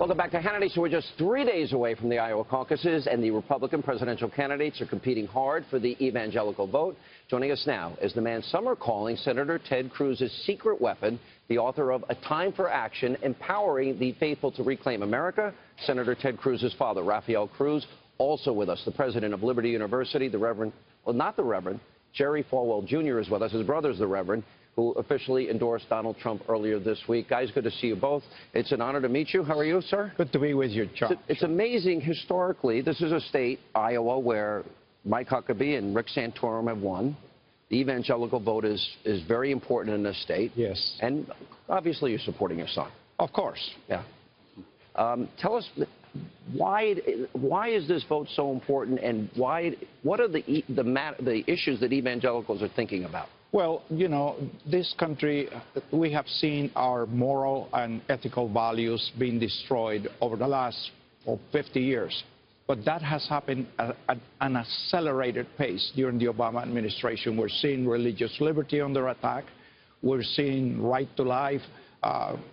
Welcome back to Hannity. So we're just 3 days away from the Iowa caucuses, and the Republican presidential candidates are competing hard for the evangelical vote. Joining us now is the man some are calling Senator Ted Cruz's secret weapon, the author of A Time for Action, Empowering the Faithful to Reclaim America, Senator Ted Cruz's father, Rafael Cruz. Also with us, the president of Liberty University, the Reverend, well, not the Reverend, Jerry Falwell Jr. is with us. His brother's the Reverend, who officially endorsed Donald Trump earlier this week. Guys, good to see you both. It's an honor to meet you. How are you, sir? Good to be with you, Chuck. It's amazing historically. This is a state, Iowa, where Mike Huckabee and Rick Santorum have won. The evangelical vote is very important in this state. Yes. And obviously you're supporting your son. Of course. Yeah. Tell us, why is this vote so important, and what are the issues that evangelicals are thinking about? Well, you know, this country, we have seen our moral and ethical values being destroyed over the last 50 years. But that has happened at an accelerated pace during the Obama administration. We're seeing religious liberty under attack. We're seeing right to life.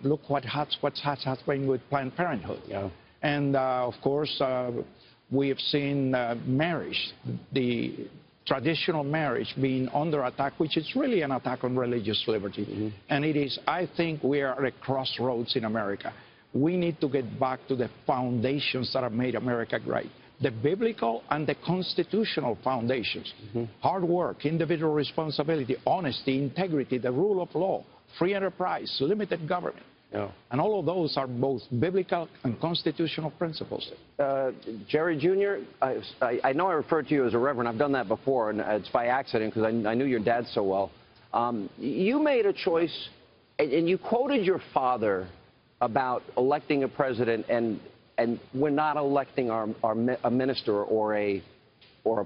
Look what's happening with Planned Parenthood. Yeah. And, of course, we have seen marriage, the traditional marriage being under attack, which is really an attack on religious liberty. Mm-hmm. And it is, I think we are at a crossroads in America. We need to get back to the foundations that have made America great. The biblical and the constitutional foundations. Mm-hmm. Hard work, individual responsibility, honesty, integrity, the rule of law, free enterprise, limited government. Yeah. And all of those are both biblical and constitutional principles. Jerry Jr., I know I referred to you as a reverend. I've done that before, and it's by accident because I knew your dad so well. You made a choice, and you quoted your father about electing a president, and we're not electing a minister or a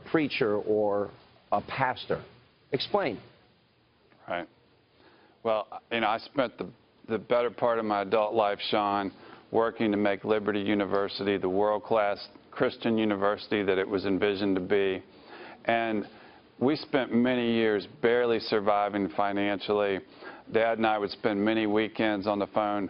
preacher or a pastor. Explain. Right. Well, you know, I spent the better part of my adult life, Sean, working to make Liberty University the world-class Christian university that it was envisioned to be. And we spent many years barely surviving financially. Dad and I would spend many weekends on the phone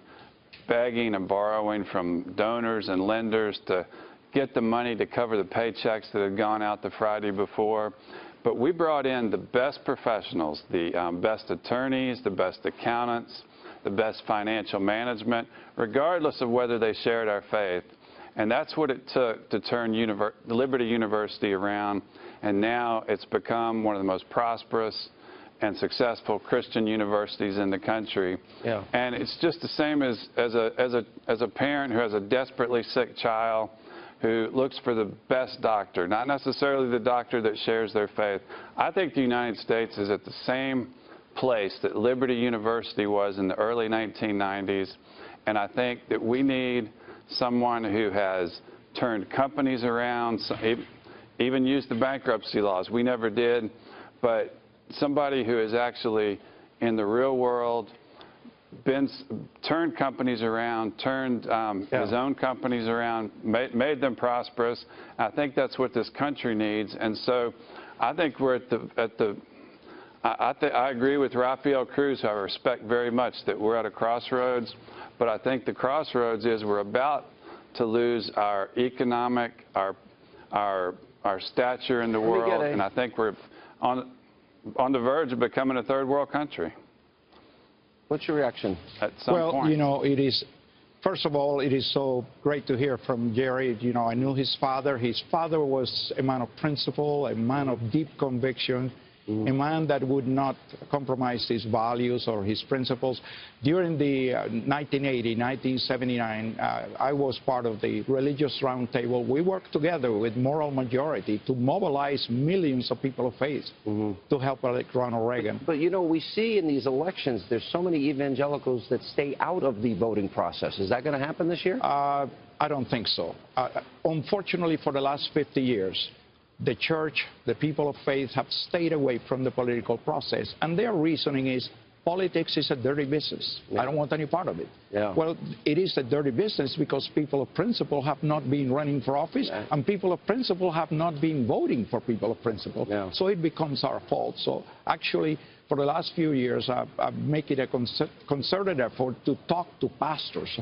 begging and borrowing from donors and lenders to get the money to cover the paychecks that had gone out the Friday before. But we brought in the best professionals, the best attorneys, the best accountants, the best financial management, regardless of whether they shared our faith. And that's what it took to turn Liberty University around. And now it's become one of the most prosperous and successful Christian universities in the country. Yeah. And it's just the same as a parent who has a desperately sick child who looks for the best doctor, not necessarily the doctor that shares their faith. I think the United States is at the same place that Liberty University was in the early 1990s, and I think that we need someone who has turned companies around, even used the bankruptcy laws. We never did, but somebody who has actually, in the real world, turned companies around, turned his own companies around, made them prosperous. I think that's what this country needs, and so I think we're I agree with Rafael Cruz, who I respect very much, that we're at a crossroads, but I think the crossroads is we're about to lose our economic, our stature in the world, and I think we're on the verge of becoming a third world country. What's your reaction? At some point. Well, you know, it is, first of all, it is so great to hear from Jerry. You know, I knew his father. His father was a man of principle, a man of deep conviction. Mm-hmm. A man that would not compromise his values or his principles. During the 1979, I was part of the Religious Roundtable. We worked together with Moral Majority to mobilize millions of people of faith to help elect Ronald Reagan. But, you know, we see in these elections, there's so many evangelicals that stay out of the voting process. Is that going to happen this year? I don't think so. Unfortunately, for the last 50 years, the church, the people of faith have stayed away from the political process, and their reasoning is politics is a dirty business. Yeah. I don't want any part of it. Yeah. Well, it is a dirty business because people of principle have not been running for office, and people of principle have not been voting for people of principle. Yeah. So it becomes our fault. So actually, for the last few years, I've made it a concerted effort to talk to pastors,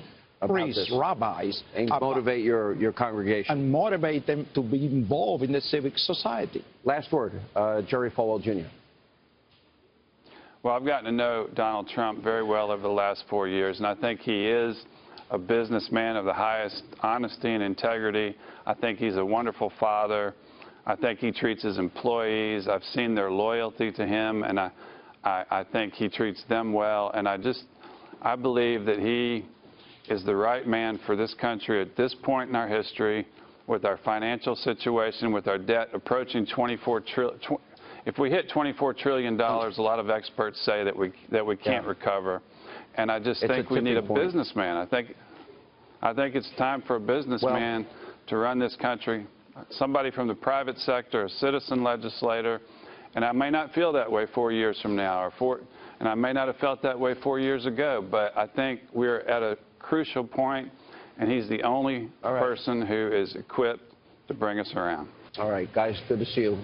priests, this. rabbis. And motivate your congregation. And motivate them to be involved in the civic society. Last word, Jerry Falwell Jr. Well, I've gotten to know Donald Trump very well over the last 4 years, and I think he is a businessman of the highest honesty and integrity. I think he's a wonderful father. I think he treats his employees. I've seen their loyalty to him, and I think he treats them well. And I believe that he is the right man for this country at this point in our history, with our financial situation, with our debt approaching $24 trillion. If we hit $24 trillion, a lot of experts say that we can't recover. And I just think we need a businessman. I think it's time for a businessman to run this country, somebody from the private sector, a citizen legislator. And I may not feel that way 4 years from now, and I may not have felt that way 4 years ago, but I think we're at a crucial point, and he's the only person who is equipped to bring us around. All right, guys, good to see you.